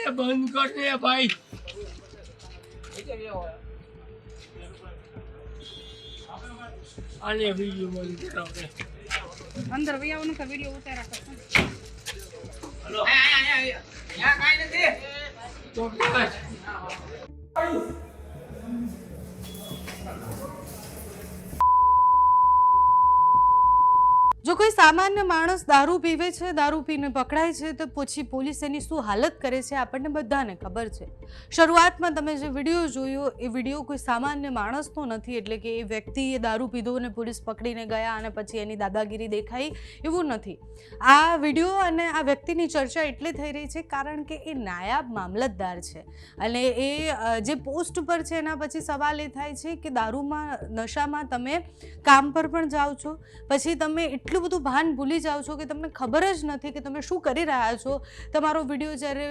अरे बंद कर दे भाई। आने वीडियो बंद करो दे। अंदर भैया उनका वीडियो उतारा करता। हेलो यहाँ काई નથી तो क्या જો કોઈ સામાન્ય માણસ દારૂ પીવે છે, દારૂ પીને પકડાય છે તો પછી પોલીસ એની શું હાલત કરે છે આપણને બધાને ખબર છે। શરૂઆતમાં તમે જે વિડીયો જોયો એ વિડીયો કોઈ સામાન્ય માણસનો નથી, એટલે કે એ વ્યક્તિએ દારૂ પીધો અને પોલીસ પકડીને ગયા અને પછી એની દાદાગીરી દેખાઈ એવું નથી। આ વિડીયો અને આ વ્યક્તિની ચર્ચા એટલે થઈ રહી છે કારણ કે એ નાયબ મામલતદાર છે અને એ જે પોસ્ટ પર છે એના પછી સવાલ એ થાય છે કે દારૂમાં નશામાં તમે કામ પર પણ જાઓ છો, પછી તમે એટલું બધું ભાન ભૂલી જાઓ છો કે તમને ખબર જ નથી કે તમે શું કરી રહ્યા છો। તમારો વિડીયો જ્યારે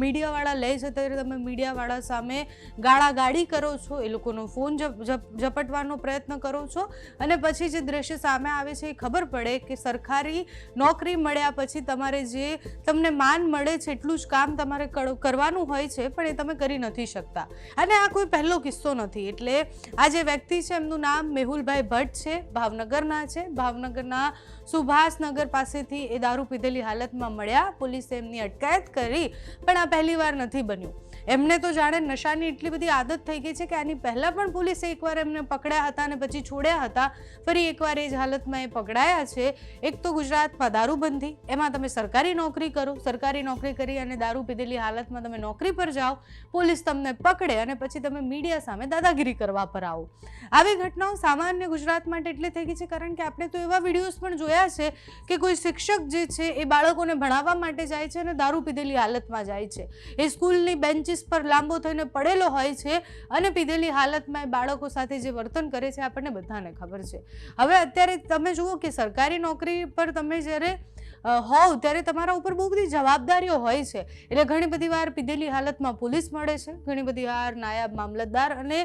મીડિયાવાળા લે છે ત્યારે તમે મીડિયાવાળા સામે ગાળાગાળી કરો છો, એ લોકોનો ફોન ઝપટવાનો પ્રયત્ન કરો છો અને પછી જે દ્રશ્ય સામે આવે છે એ ખબર પડે કે સરકારી નોકરી મળ્યા પછી તમારે જે તમને માન મળે છે એટલું જ કામ તમારે કરવાનું હોય છે પણ એ તમે કરી નથી શકતા। અને આ કોઈ પહેલો કિસ્સો નથી। એટલે આ જે વ્યક્તિ છે એમનું નામ મેહુલભાઈ ભટ્ટ છે, ભાવનગરના છે। ભાવનગરના સુભાષનગર પાસેથી એ દારૂ પીધેલી હાલતમાં મળ્યા, પોલીસે એમની અટકાયત કરી પણ આ પહેલી વાર નથી બન્યું। એમને તો જાણે નશાની એટલી બધી આદત થઈ ગઈ છે કે આની પહેલાં પણ પોલીસે એકવાર એમને પકડ્યા હતા અને પછી છોડ્યા હતા, ફરી એકવાર એ જ હાલતમાં એ પકડાયા છે। એક તો ગુજરાતમાં દારૂબંધી, એમાં તમે સરકારી નોકરી કરો, સરકારી નોકરી કરી અને દારૂ પીધેલી હાલતમાં તમે નોકરી પર જાઓ, પોલીસ તમને પકડે અને પછી તમે મીડિયા સામે દાદાગીરી કરવા પર આવો। આવી ઘટનાઓ સામાન્ય ગુજરાત માટે એટલે થઈ ગઈ છે કારણ કે આપણે તો એવા વિડીયોઝ પણ જોયા છે કે કોઈ શિક્ષક જે છે એ બાળકોને ભણાવવા માટે જાય છે અને દારૂ પીધેલી હાલતમાં જાય છે। એ સ્કૂલની બેન્ચીસ પર લાંબો થઈને પડેલો હોય છે અને પીધેલી હાલતમાં એ બાળકો સાથે જે વર્તન કરે છે આપણને બધાને ખબર છે। હવે અત્યારે તમે જુઓ કે સરકારી નોકરી પર તમે જ્યારે હોવ ત્યારે તમારા ઉપર બહુ બધી જવાબદારીઓ હોય છે, એટલે ઘણી બધી વાર પીધેલી હાલતમાં પોલીસ મળે છે, ઘણી બધી વાર નાયબ મામલતદાર અને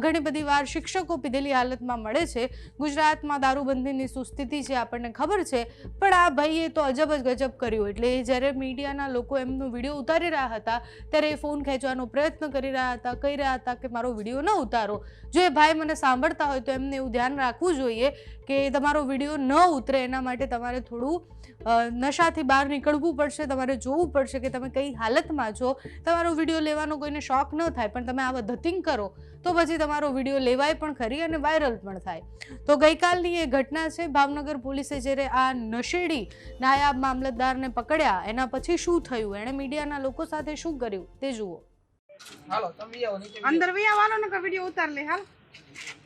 ઘણી બધી વાર શિક્ષકો પીધેલી હાલતમાં મળે છે। ગુજરાતમાં દારૂબંધીની શું સ્થિતિ છે આપણને ખબર છે, પણ આ ભાઈએ તો અજબ જ ગજબ કર્યું। એટલે જ્યારે મીડિયાના લોકો એમનો વિડીયો ઉતારી રહ્યા હતા ત્યારે એ ફોન ખેંચવાનો પ્રયત્ન કરી રહ્યા હતા, કહી રહ્યા હતા કે મારો વિડીયો ન ઉતારો। જો એ ભાઈ મને સાંભળતા હોય તો એમને એવું ધ્યાન રાખવું જોઈએ કે તમારો વિડીયો ન ઉતરે એના માટે તમારે થોડું નશાથી બહાર નીકળવું પડશે, તમારે જોવું પડશે કે તમે કઈ હાલતમાં છો। તમારો વિડીયો લેવાનો કોઈને શોખ ન થાય પણ તમે આવા ધતિંગ કરો તો પછી તમારો વિડીયો લેવાય પણ ખરી અને વાયરલ પણ થાય। તો ગઈકાલની એ ઘટના છે, ભાવનગર પોલીસે જ્યારે આ નશેડી નાયબ મામલતદારને પકડ્યા એના પછી શું થયું, એણે મીડિયાના લોકો સાથે શું કર્યું તે જુઓ। હાલો તમે આવો નીચે અંદર ભૈયા વાલો ને વિડીયો ઉતાર લે, હાલ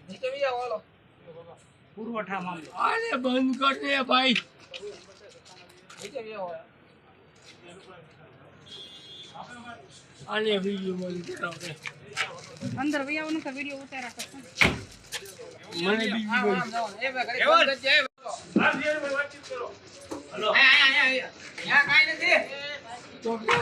નીચે આવો હાલો પુરવઠા મામલો अरे बंद कर दे भाई। નીચે આવો आने वीडियो बंद करो दे। અંદર ભૈયા ઉનકા વિડીયો ઉતારા કરતા। मैंने वीडियो बंद એ બે ઘરે બંધ જ જાય आप ये में बातचीत करो। हेलो यहाँ काई નથી तो क्या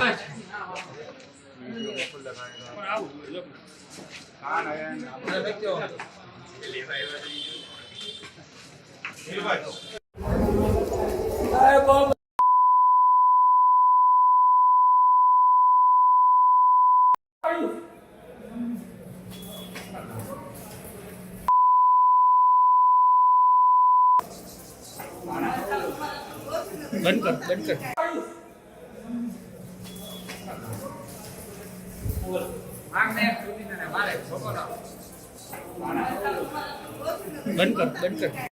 બંધ કર આંખને સુધીને મારે છોકરો બંધ કર